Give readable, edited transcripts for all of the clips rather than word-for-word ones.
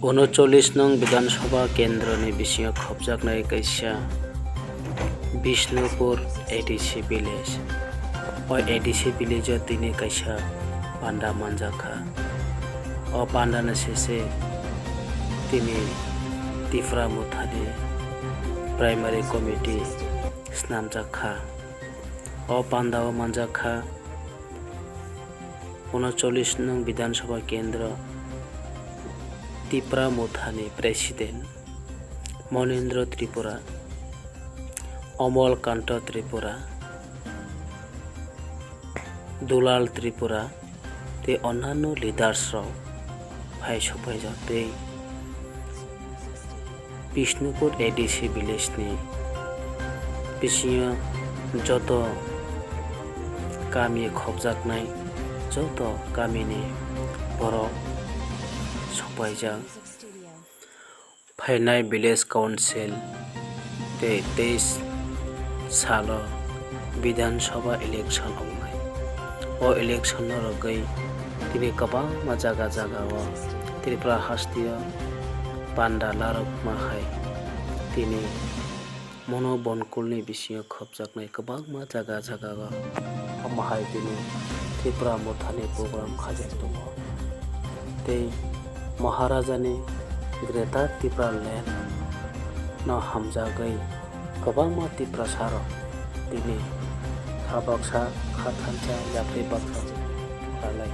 39 नং विधानसभा केन्द्रनि बिसिङाव खोबजानाय कायसा Bishnupur ADC village ओ ADC village दिनै कायसा पान्डा मानजाखा ओ पान्डानो सेसे दिनै तिफ्रा मुथानि प्राइमारी कमिटी स्नामजाखा ओ पान्डाओ मानजाखा 39 नং विधानसभा केन्द्र तिफ्रा मुथानि प्रेसिडेंट मनेन्द्र त्रिपुरा अमलकान्त त्रिपुरा दुलाल त्रिपुरा ते अन्यान्य लिडार्स भाई सफाई जाते बिष्णुपुर एडीसी विलेज नि बिसिङाव जत गामि खोबजानाय जत गामिनि बर' सफाईजां फैनाय विलेज काउंसिल 23 साल विधानसभा इलेक्शन होनाय ओ इलेक्शन रगै दिनै गोबां जागा त्रिपुरा हास्तिया पान्डा लारक माहाय दिनै मनो बनकुलनि बिसिङाव खोबजानाय गोबां जागा माहाय दिनै त्रिपुरा मुथानि प्रग्राम खाजेन दङ ते महाराजानि ग्रेटार त्रिपुरा लैंड न हामजागै गोबां त्रिपुरा सार दिनै खाबाक्सा खाथानसा जाफै बाख्रा खालाय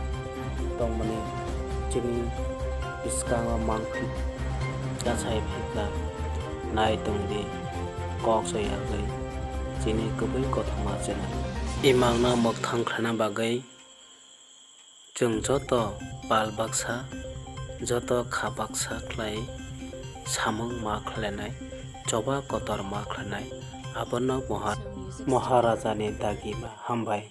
दंमोन जोंनि बिस्काङाव मांखि गासाय फैब्ला नाय दंदि कक जायाखै जोंनि गुबै गथमा जों इमांना मोगथां खाना बागै जों जत बाल बाक्सा जत खाबाक्सा खालाय सामों मा खालायनाय जबा कतर मा खालायनाय आबनो महाराजानि दागिमा हामबाय।